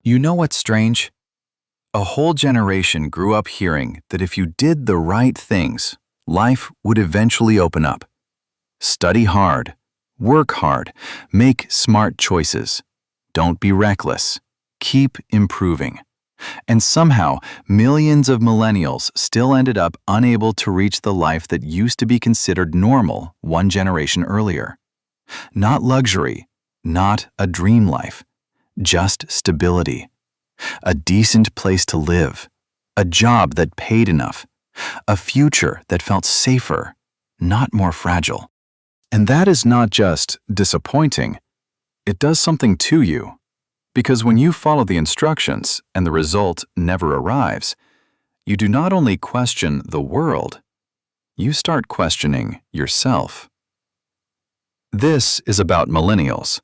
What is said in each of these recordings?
You know what's strange? A whole generation grew up hearing that if you did the right things, life would eventually open up. Study hard, work hard, make smart choices. Don't be reckless. Keep improving. And somehow, millions of millennials still ended up unable to reach the life that used to be considered normal one generation earlier. Not luxury, not a dream life, just stability. A decent place to live, a job that paid enough, a future that felt safer, not more fragile. And that is not just disappointing, it does something to you. Because when you follow the instructions and the result never arrives, you do not only question the world, you start questioning yourself. This is about millennials,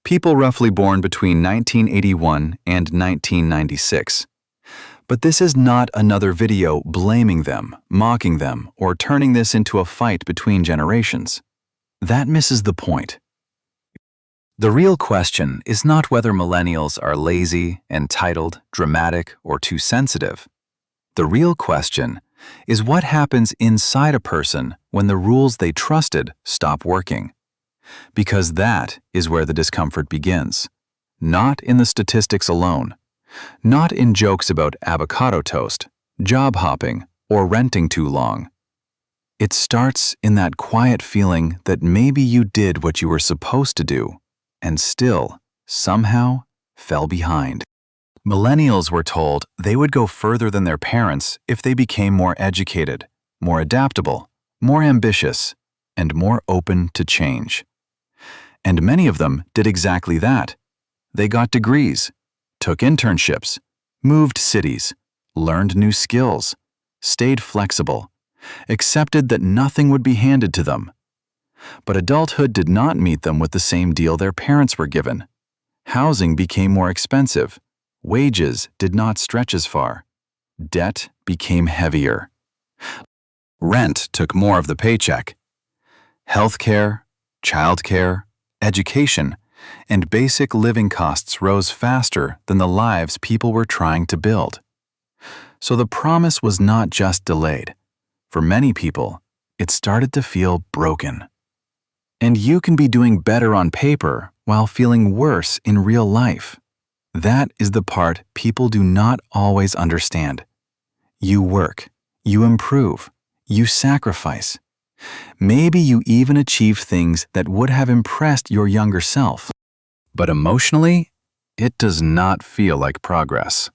people roughly born between 1981 and 1996. But this is not another video blaming them, mocking them, or turning this into a fight between generations. That misses the point. The real question is not whether millennials are lazy, entitled, dramatic, or too sensitive. The real question is what happens inside a person when the rules they trusted stop working. Because that is where the discomfort begins. Not in the statistics alone. Not in jokes about avocado toast, job hopping, or renting too long. It starts in that quiet feeling that maybe you did what you were supposed to do, and still, somehow, fell behind. Millennials were told they would go further than their parents if they became more educated, more adaptable, more ambitious, and more open to change. And many of them did exactly that. They got degrees, took internships, moved cities, learned new skills, stayed flexible, accepted that nothing would be handed to them. But adulthood did not meet them with the same deal their parents were given. Housing became more expensive. Wages did not stretch as far. Debt became heavier. Rent took more of the paycheck. Healthcare, childcare, education, and basic living costs rose faster than the lives people were trying to build. So the promise was not just delayed. For many people, it started to feel broken. And you can be doing better on paper while feeling worse in real life. That is the part people do not always understand. You work, you improve, you sacrifice. Maybe you even achieve things that would have impressed your younger self. But emotionally, it does not feel like progress.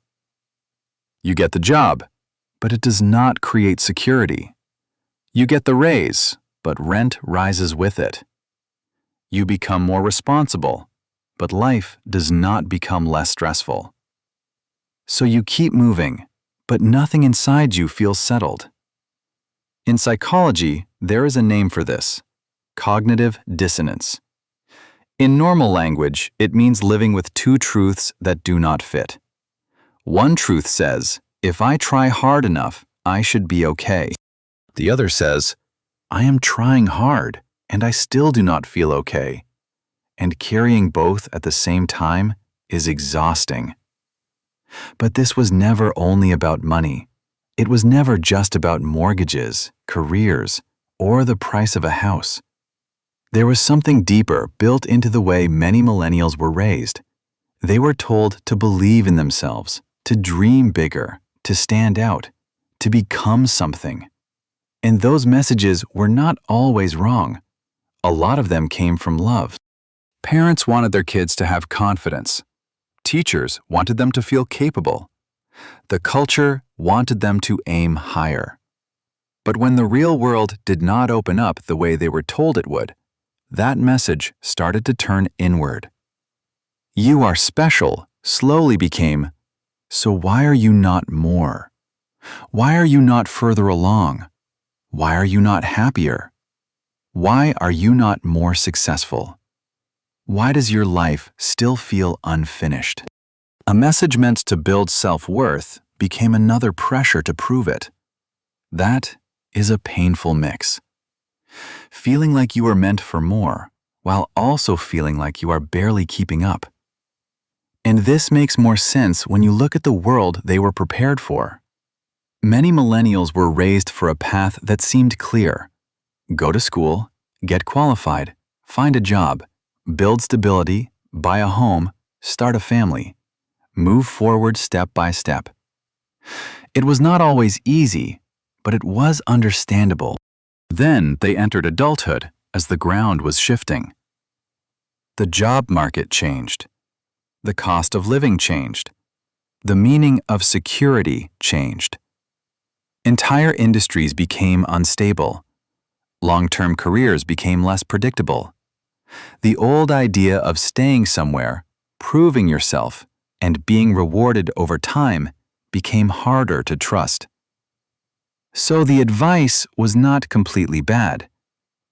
You get the job, but it does not create security. You get the raise, but rent rises with it. You become more responsible, but life does not become less stressful. So you keep moving, but nothing inside you feels settled. In psychology, there is a name for this: cognitive dissonance. In normal language, it means living with two truths that do not fit. One truth says, if I try hard enough, I should be okay. The other says, I am trying hard, and I still do not feel okay. And carrying both at the same time is exhausting. But this was never only about money. It was never just about mortgages, careers, or the price of a house. There was something deeper built into the way many millennials were raised. They were told to believe in themselves, to dream bigger, to stand out, to become something. And those messages were not always wrong. A lot of them came from love. Parents wanted their kids to have confidence. Teachers wanted them to feel capable. The culture wanted them to aim higher. But when the real world did not open up the way they were told it would, that message started to turn inward. You are special slowly became, so why are you not more? Why are you not further along? Why are you not happier? Why are you not more successful? Why does your life still feel unfinished? A message meant to build self-worth became another pressure to prove it. That is a painful mix. Feeling like you are meant for more, while also feeling like you are barely keeping up. And this makes more sense when you look at the world they were prepared for. Many millennials were raised for a path that seemed clear. Go to school, get qualified, find a job, build stability, buy a home, start a family, move forward step by step. It was not always easy, but it was understandable. Then they entered adulthood as the ground was shifting. The job market changed. The cost of living changed. The meaning of security changed. Entire industries became unstable. Long-term careers became less predictable. The old idea of staying somewhere, proving yourself, and being rewarded over time became harder to trust. So the advice was not completely bad.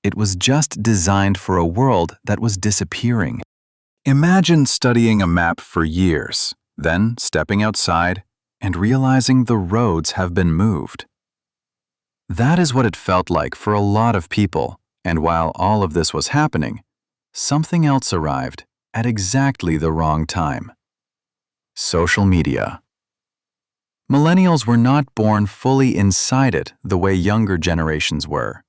It was just designed for a world that was disappearing. Imagine studying a map for years, then stepping outside and realizing the roads have been moved. That is what it felt like for a lot of people, and while all of this was happening, something else arrived at exactly the wrong time. Social media. Millennials were not born fully inside it the way younger generations were,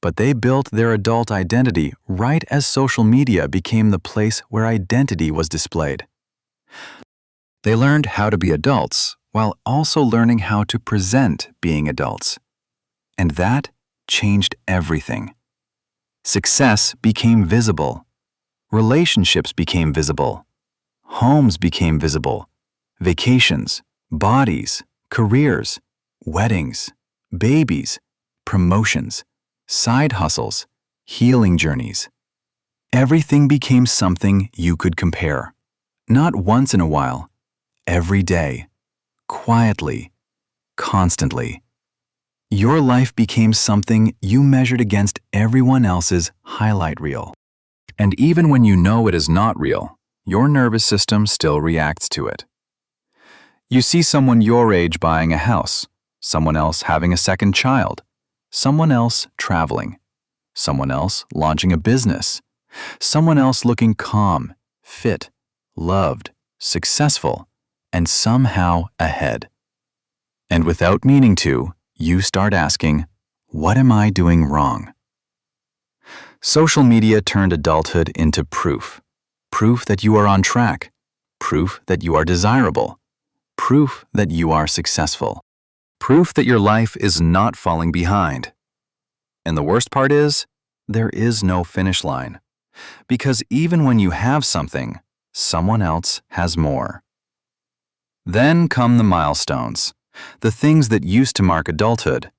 but they built their adult identity right as social media became the place where identity was displayed. They learned how to be adults while also learning how to present being adults. And that changed everything. Success became visible. Relationships became visible. Homes became visible. Vacations, bodies, careers, weddings, babies, promotions, side hustles, healing journeys. Everything became something you could compare. Not once in a while, every day, quietly, constantly. Your life became something you measured against everyone else's highlight reel. And even when you know it is not real, your nervous system still reacts to it. You see someone your age buying a house, someone else having a second child, someone else traveling, someone else launching a business, someone else looking calm, fit, loved, successful, and somehow ahead. And without meaning to, you start asking, what am I doing wrong? Social media turned adulthood into proof. Proof that you are on track. Proof that you are desirable. Proof that you are successful. Proof that your life is not falling behind. And the worst part is, there is no finish line. Because even when you have something, someone else has more. Then come the milestones, the things that used to mark adulthood: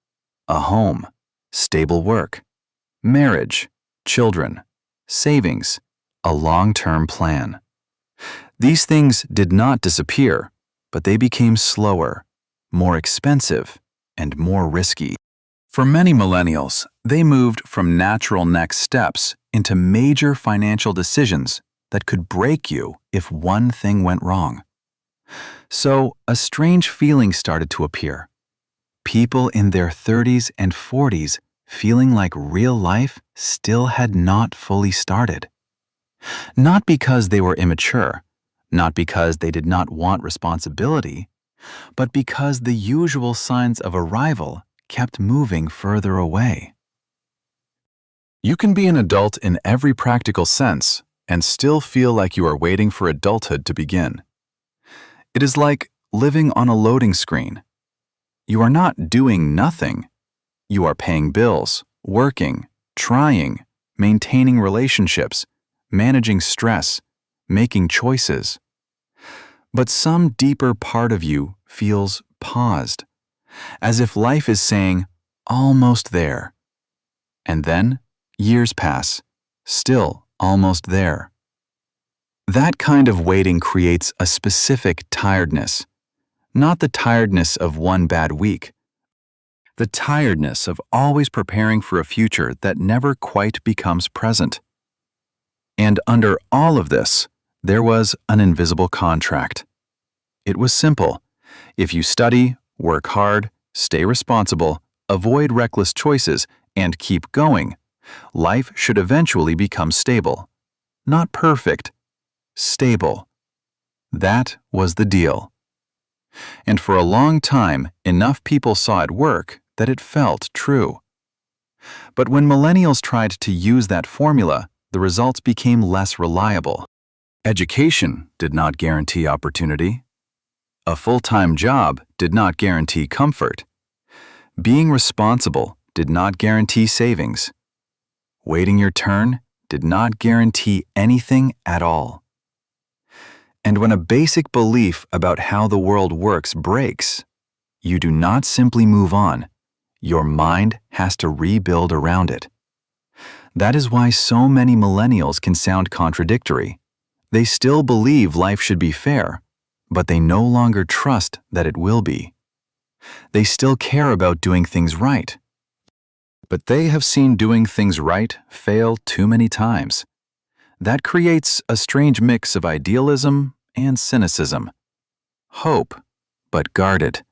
a home, stable work, marriage, children, savings, a long-term plan. These things did not disappear, but they became slower, more expensive, and more risky. For many millennials, they moved from natural next steps into major financial decisions that could break you if one thing went wrong. So, a strange feeling started to appear. People in their 30s and 40s feeling like real life still had not fully started. Not because they were immature, not because they did not want responsibility, but because the usual signs of arrival kept moving further away. You can be an adult in every practical sense and still feel like you are waiting for adulthood to begin. It is like living on a loading screen. You are not doing nothing. You are paying bills, working, trying, maintaining relationships, managing stress, making choices. But some deeper part of you feels paused, as if life is saying, almost there. And then years pass, still almost there. That kind of waiting creates a specific tiredness, not the tiredness of one bad week, the tiredness of always preparing for a future that never quite becomes present. And under all of this, there was an invisible contract. It was simple. If you study, work hard, stay responsible, avoid reckless choices, and keep going, life should eventually become stable. Not perfect, stable. That was the deal. And for a long time, enough people saw it work that it felt true. But when millennials tried to use that formula, the results became less reliable. Education did not guarantee opportunity. A full-time job did not guarantee comfort. Being responsible did not guarantee savings. Waiting your turn did not guarantee anything at all. And when a basic belief about how the world works breaks, you do not simply move on. Your mind has to rebuild around it. That is why so many millennials can sound contradictory. They still believe life should be fair, but they no longer trust that it will be. They still care about doing things right, but they have seen doing things right fail too many times. That creates a strange mix of idealism and cynicism. Hope, but guarded.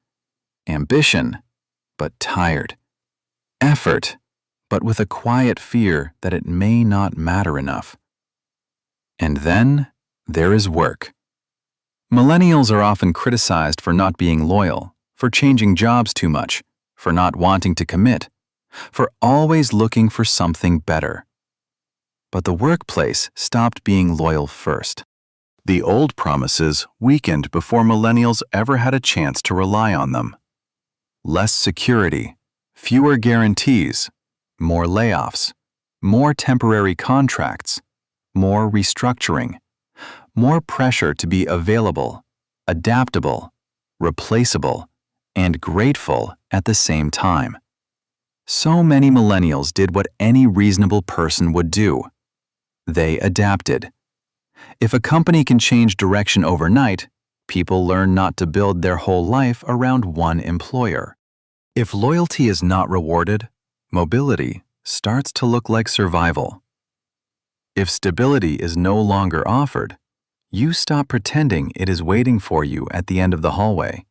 Ambition, but tired. Effort, but with a quiet fear that it may not matter enough. And then there is work. Millennials are often criticized for not being loyal, for changing jobs too much, for not wanting to commit, for always looking for something better. But the workplace stopped being loyal first. The old promises weakened before millennials ever had a chance to rely on them. Less security, fewer guarantees, more layoffs, more temporary contracts, more restructuring, more pressure to be available, adaptable, replaceable, and grateful at the same time. So many millennials did what any reasonable person would do. They adapted. If a company can change direction overnight, people learn not to build their whole life around one employer. If loyalty is not rewarded, mobility starts to look like survival. If stability is no longer offered, you stop pretending it is waiting for you at the end of the hallway.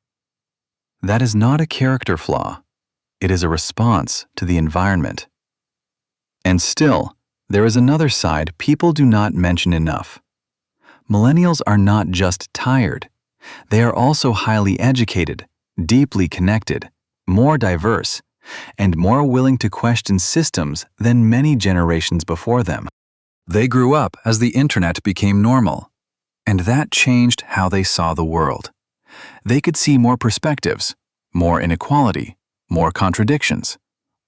That is not a character flaw. It is a response to the environment. And still, there is another side people do not mention enough. Millennials are not just tired. They are also highly educated, deeply connected, more diverse, and more willing to question systems than many generations before them. They grew up as the internet became normal, and that changed how they saw the world. They could see more perspectives, more inequality, more contradictions,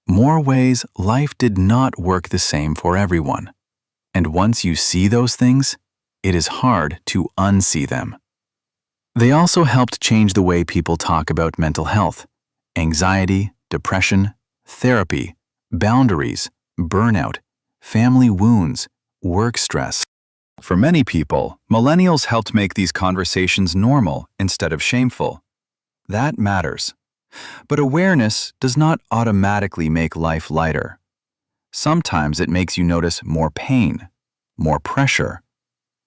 more ways life did not work the same for everyone. And once you see those things, it is hard to unsee them. They also helped change the way people talk about mental health, anxiety, depression, therapy, boundaries, burnout, family wounds, work stress. For many people, millennials helped make these conversations normal instead of shameful. That matters. But awareness does not automatically make life lighter. Sometimes it makes you notice more pain, more pressure,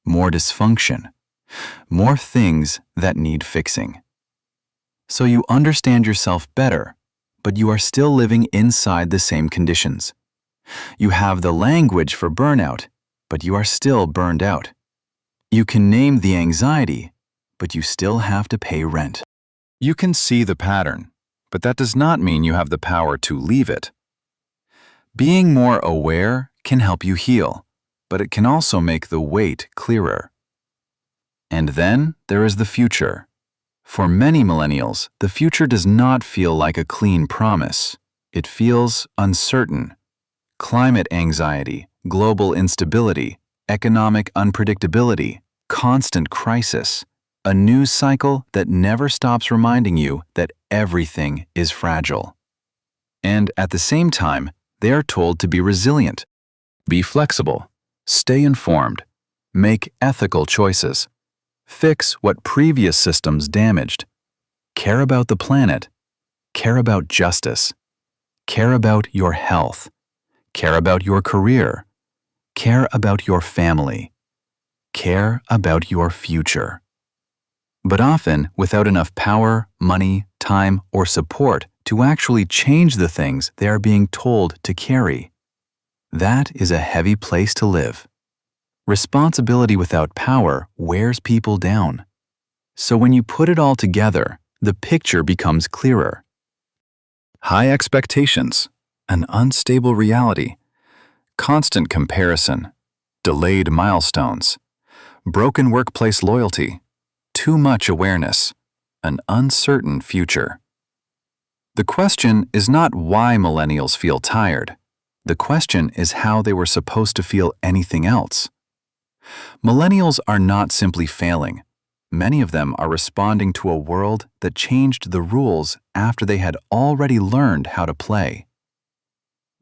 more dysfunction, more things that need fixing. So you understand yourself better, but you are still living inside the same conditions. You have the language for burnout, but you are still burned out. You can name the anxiety, but you still have to pay rent. You can see the pattern, but that does not mean you have the power to leave it. Being more aware can help you heal, but it can also make the weight clearer. And then there is the future. For many millennials, the future does not feel like a clean promise. It feels uncertain. Climate anxiety, global instability, economic unpredictability, constant crisis, a news cycle that never stops reminding you that everything is fragile. And at the same time, they are told to be resilient, be flexible, stay informed, make ethical choices, fix what previous systems damaged, care about the planet, care about justice, care about your health, care about your career, care about your family, care about your future. But often without enough power, money, time, or support to actually change the things they are being told to carry. That is a heavy place to live. Responsibility without power wears people down. So when you put it all together, the picture becomes clearer. High expectations, an unstable reality, constant comparison, delayed milestones, broken workplace loyalty, too much awareness, an uncertain future. The question is not why millennials feel tired. The question is how they were supposed to feel anything else. Millennials are not simply failing. Many of them are responding to a world that changed the rules after they had already learned how to play.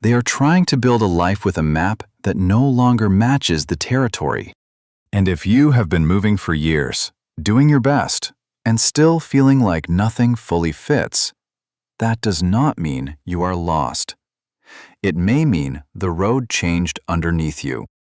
They are trying to build a life with a map that no longer matches the territory. And if you have been moving for years, doing your best, and still feeling like nothing fully fits, that does not mean you are lost. It may mean the road changed underneath you.